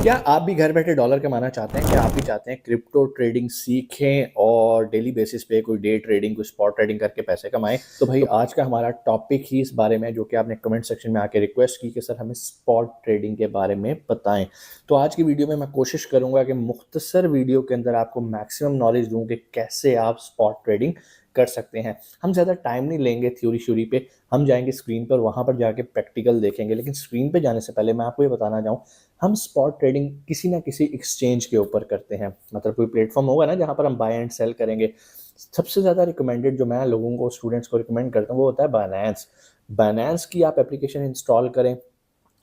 क्या आप भी घर बैठे डॉलर कमाना चाहते हैं? क्या आप भी चाहते हैं क्रिप्टो ट्रेडिंग सीखें और डेली बेसिस पे कोई डे ट्रेडिंग, कोई स्पॉट ट्रेडिंग करके पैसे कमाएँ? तो भाई आज का हमारा टॉपिक ही इस बारे में है, जो कि आपने कमेंट सेक्शन में आके रिक्वेस्ट की कि सर हमें स्पॉट ट्रेडिंग के बारे में बताएँ। तो आज की वीडियो में मैं कोशिश करूँगा कि मुख्तसर वीडियो के अंदर आपको मैक्सिमम नॉलेज दूँ कि कैसे आप स्पॉट ट्रेडिंग कर सकते हैं। हम ज़्यादा टाइम नहीं लेंगे थ्योरी पे, हम जाएँगे स्क्रीन पर, वहाँ पर जाके प्रैक्टिकल देखेंगे। लेकिन स्क्रीन पे जाने से पहले मैं आपको ये बताना चाहूँ, हम स्पॉट ट्रेडिंग किसी ना किसी एक्सचेंज के ऊपर करते हैं। मतलब कोई प्लेटफॉर्म होगा ना जहाँ पर हम बाय एंड सेल करेंगे। सबसे ज़्यादा रिकमेंडेड जो मैं लोगों को, स्टूडेंट्स को रिकमेंड करता हूँ, वो होता है बायनेंस। बायनेंस की आप एप्लीकेशन इंस्टॉल करें,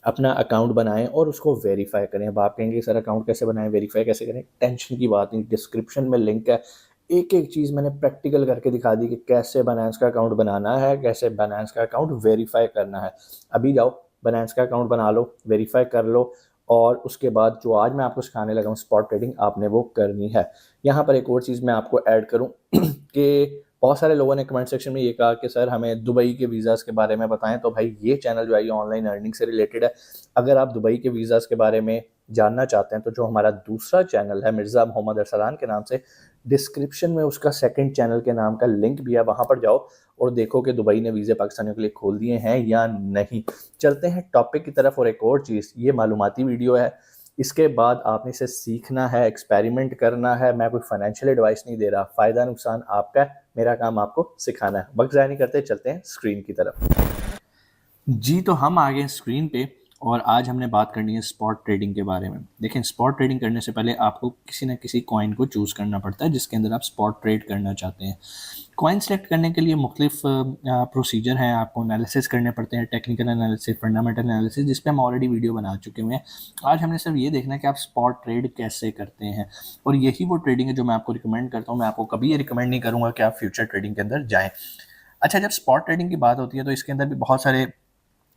अपना अकाउंट बनाएं और उसको वेरीफाई करें। अब आप कहेंगे सर अकाउंट कैसे बनाएं, वेरीफाई कैसे करें? टेंशन की बात नहीं, डिस्क्रिप्शन में लिंक है। एक एक चीज़ मैंने प्रैक्टिकल करके दिखा दी कि कैसे बायनेंस का अकाउंट बनाना है, कैसे बायनेंस का अकाउंट वेरीफाई करना है। अभी जाओ बायनेंस का अकाउंट बना लो, वेरीफाई कर लो, और उसके बाद जो आज मैं आपको सिखाने लगा हूँ स्पॉट ट्रेडिंग, आपने वो करनी है। यहाँ पर एक और चीज़ मैं आपको ऐड करूँ कि बहुत सारे लोगों ने कमेंट सेक्शन में ये कहा कि सर हमें दुबई के वीज़ाज़ के बारे में बताएं। तो भाई ये चैनल जो है ये ऑनलाइन अर्निंग से रिलेटेड है। अगर आप दुबई के वीज़ाज़ के बारे में जानना चाहते हैं तो जो हमारा दूसरा चैनल है मिर्ज़ा मोहम्मद अरसलान के नाम से, डिस्क्रिप्शन में उसका सेकंड चैनल के नाम का लिंक भी है, वहाँ पर जाओ और देखो कि दुबई ने वीज़े पाकिस्तानियों के लिए खोल दिए हैं या नहीं। चलते हैं टॉपिक की तरफ। और एक और चीज़, ये मालूमाती वीडियो है, इसके बाद आपने इसे सीखना है, एक्सपेरिमेंट करना है। मैं कोई फाइनेंशियल एडवाइस नहीं दे रहा, फ़ायदा नुकसान आपका है, मेरा काम आपको सिखाना है। वक्त ज़ाया नहीं करते, चलते हैं स्क्रीन की तरफ। जी, तो हम आ गए स्क्रीन पे और आज हमने बात करनी है स्पॉट ट्रेडिंग के बारे में। देखिए, स्पॉट ट्रेडिंग करने से पहले आपको किसी न किसी कॉइन को चूज़ करना पड़ता है जिसके अंदर आप स्पॉट ट्रेड करना चाहते हैं। कॉइन सेलेक्ट करने के लिए मुख्तलिफ प्रोसीजर हैं, आपको एनालिसिस करने पड़ते हैं, टेक्निकल एनालिसिस, फंडामेंटल एनालिसिस, जिस पे हम ऑलरेडी वीडियो बना चुके हुए हैं। आज हमने सिर्फ ये देखना है कि आप स्पॉट ट्रेड कैसे करते हैं, और यही वो ट्रेडिंग है जो मैं आपको रिकमेंड करता हूँ। मैं आपको कभी ये रिकमेंड नहीं करूँगा कि आप फ्यूचर ट्रेडिंग के अंदर जाएँ। अच्छा, जब स्पॉट ट्रेडिंग की बात होती है तो इसके अंदर भी बहुत सारे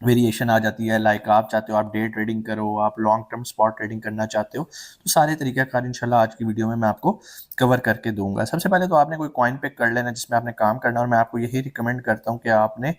वेरिएशन आ जाती है। लाइक आप चाहते हो आप डे ट्रेडिंग करो, आप लॉन्ग टर्म स्पॉट ट्रेडिंग करना चाहते हो, तो सारे तरीक़ाकार इंशाल्लाह आज की वीडियो में मैं आपको कवर करके दूंगा। सबसे पहले तो आपने कोई कॉइन पिक कर लेना जिसमें आपने काम करना, और मैं आपको यही रिकमेंड करता हूँ कि आपने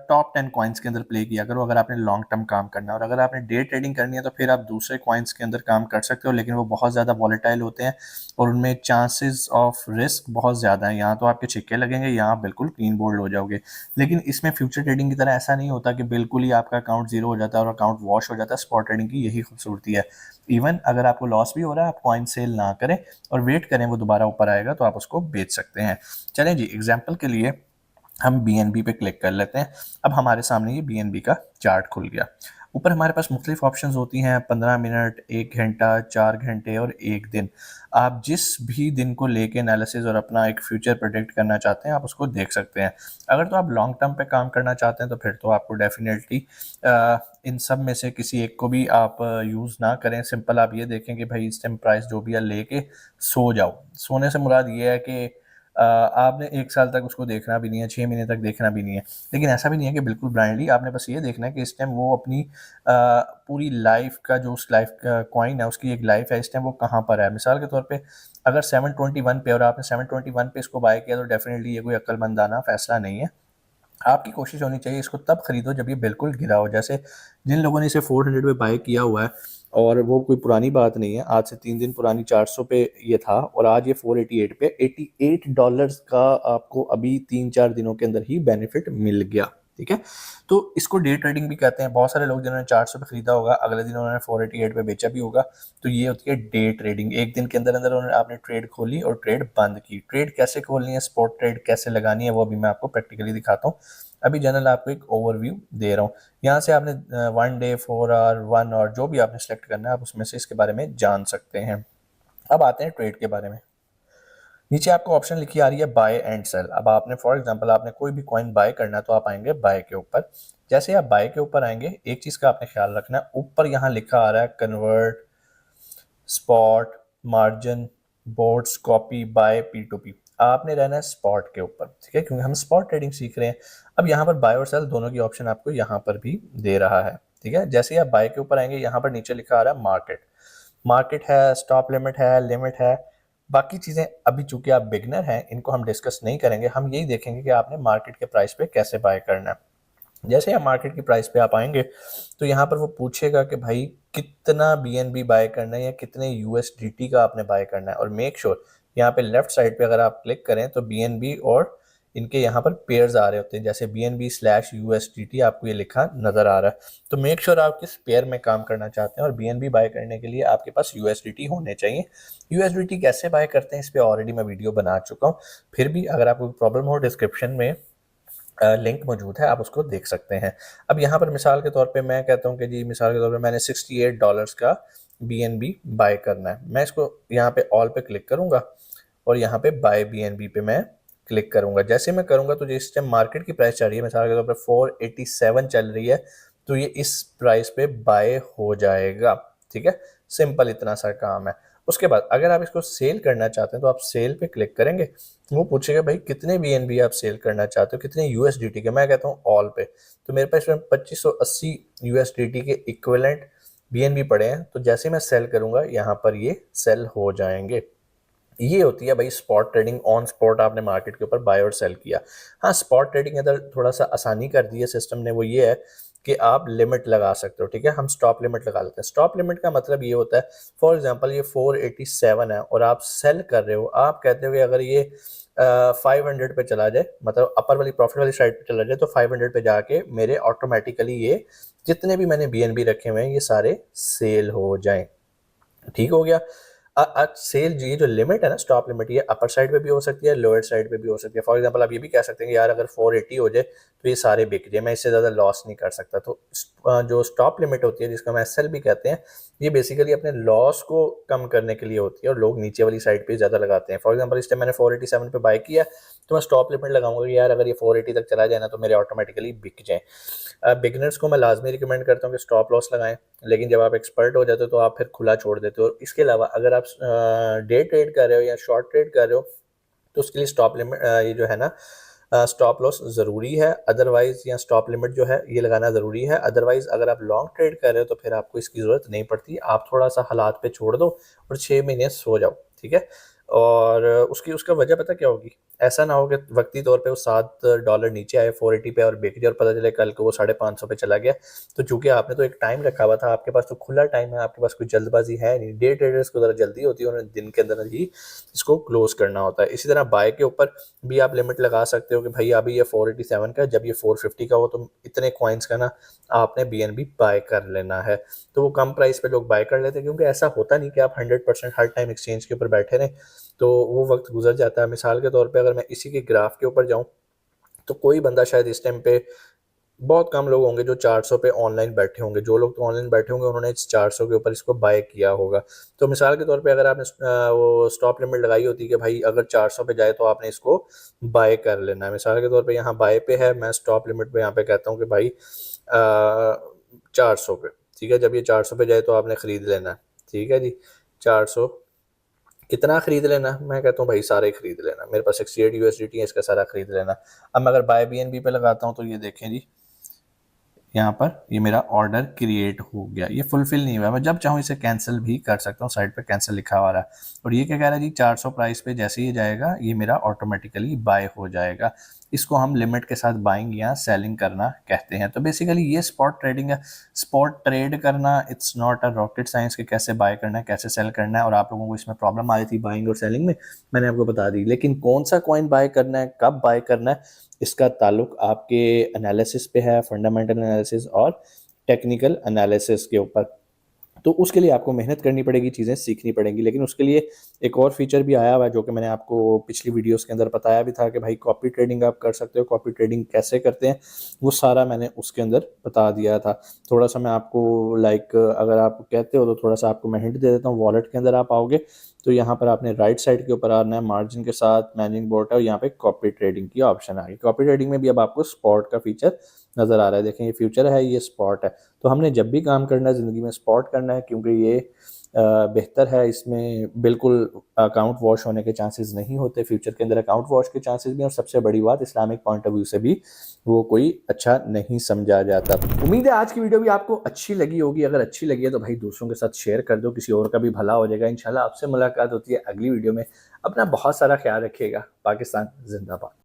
टॉप 10 कॉइन्स के अंदर प्ले किया करो अगर आपने लॉन्ग टर्म काम करना है। और अगर आपने डे ट्रेडिंग करनी है तो फिर आप दूसरे कॉइन्स के अंदर काम कर सकते हो, लेकिन वो बहुत ज़्यादा वॉलेटाइल होते हैं और उनमें चांसेस ऑफ रिस्क बहुत ज़्यादा है। यहाँ तो आपके छिक्के लगेंगे, यहाँ बिल्कुल क्लीन बोल्ड हो जाओगे। लेकिन इसमें फ्यूचर ट्रेडिंग की तरह ऐसा नहीं होता कि बिल्कुल ही आपका अकाउंट जीरो हो जाता है और अकाउंट वॉश हो जाता है। स्पॉट ट्रेडिंग की यही खूबसूरती है। इवन अगर आपको लॉस भी हो रहा है, आप कॉइन सेल ना करें और वेट करें वो दोबारा ऊपर आएगा तो आप उसको बेच सकते हैं। चलें जी, एग्जाम्पल के लिए हम BNB पे क्लिक कर लेते हैं। अब हमारे सामने ये BNB का चार्ट खुल गया। ऊपर हमारे पास मुख्तलिफ ऑप्शंस होती हैं, 15 मिनट, 1 घंटा, 4 घंटे और 1 दिन। आप जिस भी दिन को लेके एनालिसिस और अपना एक फ्यूचर प्रेडिक्ट करना चाहते हैं आप उसको देख सकते हैं। अगर तो आप लॉन्ग टर्म पे काम करना चाहते हैं तो फिर तो आपको डेफिनेटली इन सब में से किसी एक को भी आप यूज़ ना करें। सिंपल आप ये देखें कि भाई इस टाइम प्राइस जो भी है लेके सो जाओ। सोने से मुराद ये है कि आपने 1 साल तक उसको देखना भी नहीं है, 6 महीने तक देखना भी नहीं है। लेकिन ऐसा भी नहीं है कि बिल्कुल ब्लाइंडली, आपने बस ये देखना है कि इस टाइम वो अपनी पूरी लाइफ का जो उस लाइफ का कॉइन है उसकी एक लाइफ है, इस टाइम वो कहाँ पर है। मिसाल के तौर पे अगर 721 पे और आपने 721 पे इसको बाय किया तो डेफिनेटली ये कोई अक्लमंदाना फैसला नहीं है। आपकी कोशिश होनी चाहिए इसको तब खरीदो जब ये बिल्कुल गिरा हो। जैसे जिन लोगों ने इसे 400 पे बाय किया हुआ है, और वो कोई पुरानी बात नहीं है, आज से 3 दिन पुरानी 400 पे ये था और आज ये 488 पे, $88 का आपको अभी 3-4 दिनों के अंदर ही बेनिफिट मिल गया। ठीक है, तो इसको डे ट्रेडिंग भी कहते हैं। बहुत सारे लोग जिन्होंने 400 पे खरीदा होगा अगले दिन उन्होंने 488 पे बेचा भी होगा, तो ये होती है डे ट्रेडिंग। एक दिन के अंदर अंदर उन्होंने आपने ट्रेड खोली और ट्रेड बंद की। ट्रेड कैसे खोलनी है, स्पॉट ट्रेड कैसे लगानी है, वो अभी मैं आपको प्रैक्टिकली दिखाता हूँ। अभी जनरल आपको एक ओवरव्यू दे रहा हूँ। यहाँ से आपने 1 डे, 4 आवर, 1 आवर जो भी आपने सेलेक्ट करना है आप उसमें से इसके बारे में जान सकते हैं। अब आते हैं ट्रेड के बारे में। नीचे आपको ऑप्शन लिखी आ रही है बाय एंड सेल। अब आपने फॉर एग्जांपल आपने कोई भी कॉइन बाय करना है तो आप आएंगे बाय के ऊपर। जैसे आप बाय के ऊपर आएंगे, एक चीज का आपने ख्याल रखना है, ऊपर यहाँ लिखा आ रहा है convert, spot, margin, boards, copy, buy, P2P। आपने रहना है स्पॉट के ऊपर, ठीक है, क्योंकि हम स्पॉट ट्रेडिंग सीख रहे हैं। अब यहाँ पर बाय और सेल दोनों की ऑप्शन आपको यहाँ पर भी दे रहा है। ठीक है, जैसे ही आप बाय के ऊपर आएंगे यहाँ पर नीचे लिखा आ रहा है मार्केट। मार्केट है, स्टॉप लिमिट है, लिमिट है। बाकी चीज़ें अभी चूंकि आप बिगनर हैं इनको हम डिस्कस नहीं करेंगे, हम यही देखेंगे कि आपने मार्केट के प्राइस पे कैसे बाय करना है। जैसे आप मार्केट की प्राइस पे आप आएंगे तो यहाँ पर वो पूछेगा कि भाई कितना BNB बाय करना है या कितने USDT का आपने बाय करना है, और मेक श्योर यहाँ पे लेफ्ट साइड पे अगर आप क्लिक करें तो BNB और इनके यहाँ पर पेयर्स आ रहे होते हैं, जैसे BNB/USDT आपको ये लिखा नजर आ रहा है। तो मेक श्योर आप किस पेयर में काम करना चाहते हैं, और BNB बाय करने के लिए आपके पास USDT होने चाहिए। USDT कैसे बाय करते हैं इस पर ऑलरेडी मैं वीडियो बना चुका हूँ, फिर भी अगर आपको प्रॉब्लम हो डिस्क्रिप्शन में लिंक मौजूद है, आप उसको देख सकते हैं। अब यहाँ पर मिसाल के तौर पे मैं कहता हूँ कि जी मिसाल के तौर पे मैंने $68 का BNB बाय करना है। मैं इसको यहाँ पे ऑल पे क्लिक करूँगा और यहाँ पे बाय BNB पे मैं क्लिक करूँगा। जैसे मैं करूँगा तो जिस टाइम मार्केट की प्राइस चल रही है, मिसाल के तौर पे 487 चल रही है, तो ये इस प्राइस पे बाय हो जाएगा। ठीक है, सिंपल इतना सा काम है। उसके बाद अगर आप इसको सेल करना चाहते हैं तो आप सेल पे क्लिक करेंगे, वो पूछेगा भाई कितने BNB आप सेल करना चाहते हो, कितने USDT के। मैं कहता हूँ ऑल पे, तो मेरे पास इसमें 2580 USDT के इक्विवेलेंट BNB पड़े हैं। तो जैसे मैं सेल करूंगा यहाँ पर ये सेल हो जाएंगे। ये होती है भाई स्पॉट ट्रेडिंग। ऑन स्पॉट आपने मार्केट के ऊपर बाय और सेल किया। हाँ, स्पॉट ट्रेडिंग अंदर थोड़ा सा आसानी कर दी है सिस्टम ने, वो ये है कि आप लिमिट लगा सकते हो। ठीक है, हम स्टॉप लिमिट लगा लेते हैं। स्टॉप लिमिट का मतलब ये होता है, फॉर एग्जांपल ये 487 है और आप सेल कर रहे हो, आप कहते हो कि अगर ये 500 पे चला जाए, मतलब अपर वाली प्रॉफिट वाली साइड पे चला जाए, तो 500 पे जाके मेरे ऑटोमेटिकली ये जितने भी मैंने BNB रखे हुए हैं ये सारे सेल हो जाएं। ठीक हो गया। सेल ये जो लिमिट है ना, स्टॉप लिमिट, ये अपर साइड पे भी हो सकती है, लोअर साइड पे भी हो सकती है। फॉर एग्जांपल आप ये भी कह सकते हैं कि यार अगर 480 हो जाए तो ये सारे बिक जाए, मैं इससे ज़्यादा लॉस नहीं कर सकता। तो जो स्टॉप लिमिट होती है, जिसको हम SL भी कहते हैं, ये बेसिकली अपने लॉस को कम करने के लिए होती है, और लोग नीचे वाली साइड पे ज़्यादा लगाते हैं। फॉर एग्जाम्पल इस टाइम मैंने 487 पे बाय किया, तो मैं स्टॉप लिमिट लगाऊंगा कि यार अगर ये 480 तक चला जाए ना तो मेरे ऑटोमेटिकली बिक जाए। बिगिनर्स को मैं लाजमी रिकमेंड करता हूँ कि स्टॉप लॉस लगाएं, लेकिन जब आप एक्सपर्ट हो जाते हो तो आप फिर खुला छोड़ देते हो। इसके अलावा अगर आप डे ट्रेड कर रहे हो या शॉर्ट ट्रेड कर रहे हो तो उसके लिए स्टॉप लिमिट ये जो है ना, स्टॉप लॉस ज़रूरी है। अदरवाइज या स्टॉप लिमिट जो है ये लगाना ज़रूरी है। अदरवाइज अगर आप लॉन्ग ट्रेड कर रहे हो तो फिर आपको इसकी ज़रूरत नहीं पड़ती। आप थोड़ा सा हालात पे छोड़ दो और 6 महीने सो जाओ। ठीक है, और उसका वजह पता क्या होगी, ऐसा ना हो कि वक्ती तौर पे वो $7 नीचे आए 480 पे और बिक जाए और पता चले कल को वो 550 पे चला गया। तो चूंकि आपने तो एक टाइम रखा हुआ था, आपके पास तो खुला टाइम है, आपके पास कोई जल्दबाजी है नहीं। डे ट्रेडर्स को ज़रा जल्दी होती है, उन्हें दिन के अंदर ही इसको क्लोज करना होता है। इसी तरह बाय के ऊपर भी आप लिमिट लगा सकते हो कि भाई अभी ये 487 का, जब ये 450 का हो तो इतने कॉइन्स का ना आपने BNB बाय कर लेना है। तो वो कम प्राइस पे लोग बाय कर लेते हैं, क्योंकि ऐसा होता नहीं कि आप 100% हर टाइम एक्सचेंज के ऊपर बैठे रहें, तो वो वक्त गुजर जाता है। मिसाल के तौर पे अगर मैं इसी के ग्राफ के ऊपर जाऊं तो कोई बंदा शायद इस टाइम पे, बहुत कम लोग होंगे जो 400 पे ऑनलाइन बैठे होंगे। जो लोग तो ऑनलाइन बैठे होंगे उन्होंने इस 400 के ऊपर इसको बाय किया होगा। तो मिसाल के तौर पे अगर आपने वो स्टॉप लिमिट लगाई होती कि भाई अगर 400 पे जाए तो आपने इसको बाय कर लेना है। मिसाल के तौर पे यहाँ बाय पे है, मैं स्टॉप लिमिट पे यहाँ पे कहता हूँ कि भाई 400 पे। ठीक है, जब ये 400 पे जाए तो आपने ख़रीद लेना है। ठीक है जी, 400 कितना खरीद लेना, मैं कहता हूँ भाई सारे खरीद लेना। मेरे पास 68 USDT है, इसका सारा खरीद लेना। अब मैं अगर बाय BNB पे लगाता हूँ तो ये देखें जी, यहाँ पर ये मेरा ऑर्डर क्रिएट हो गया, ये फुलफिल नहीं हुआ। मैं जब चाहूँ इसे कैंसिल भी कर सकता हूँ, साइड पे कैंसिल लिखा हुआ रहा है। और ये क्या कह रहा है जी, 400 प्राइस पे जैसे ही जाएगा ये मेरा ऑटोमेटिकली बाय हो जाएगा। इसको हम लिमिट के साथ बाइंग या सेलिंग करना कहते हैं। तो बेसिकली ये स्पॉट ट्रेडिंग है। स्पॉट ट्रेड करना it's not a rocket science कि कैसे बाय करना है कैसे सेल करना है। और आप लोगों को इसमें प्रॉब्लम आ रही थी बाइंग और सेलिंग में, मैंने आपको बता दी। लेकिन कौन सा कॉइन बाय करना है, कब बाय करना है, इसका ताल्लुक आपके एनालिसिस पे है, फंडामेंटल एनालिसिस और टेक्निकल एनालिसिस के ऊपर। तो उसके लिए आपको मेहनत करनी पड़ेगी, चीज़ें सीखनी पड़ेंगी। लेकिन उसके लिए एक और फीचर भी आया हुआ है जो कि मैंने आपको पिछली वीडियोस के अंदर बताया भी था कि भाई कॉपी ट्रेडिंग आप कर सकते हो। कॉपी ट्रेडिंग कैसे करते हैं वो सारा मैंने उसके अंदर बता दिया था। थोड़ा सा मैं आपको अगर आप कहते हो तो थोड़ा सा आपको मैं हिंट दे देता हूँ। वॉलेट के अंदर आप आओगे तो यहाँ पर आपने राइट साइड के ऊपर आना है, मार्जिन के साथ मैनेजिंग बोर्ड है और यहाँ पे कॉपी ट्रेडिंग की ऑप्शन आ गई। कॉपी ट्रेडिंग में भी अब आपको स्पॉट का फीचर नज़र आ रहा है। देखें ये फ्यूचर है, ये स्पॉट है। तो हमने जब भी काम करना है ज़िंदगी में स्पॉट करना है, क्योंकि ये बेहतर है। इसमें बिल्कुल अकाउंट वॉश होने के चांसेस नहीं होते। फ्यूचर के अंदर अकाउंट वॉश के चांसेस भी, और सबसे बड़ी बात इस्लामिक पॉइंट ऑफ व्यू से भी वो कोई अच्छा नहीं समझा जाता। उम्मीद है आज की वीडियो भी आपको अच्छी लगी होगी। अगर अच्छी लगी है तो भाई दूसरों के साथ शेयर कर दो, किसी और का भी भला हो जाएगा। इंशाल्लाह आपसे मुलाकात होती है अगली वीडियो में। अपना बहुत सारा ख्याल रखिएगा। पाकिस्तान जिंदाबाद।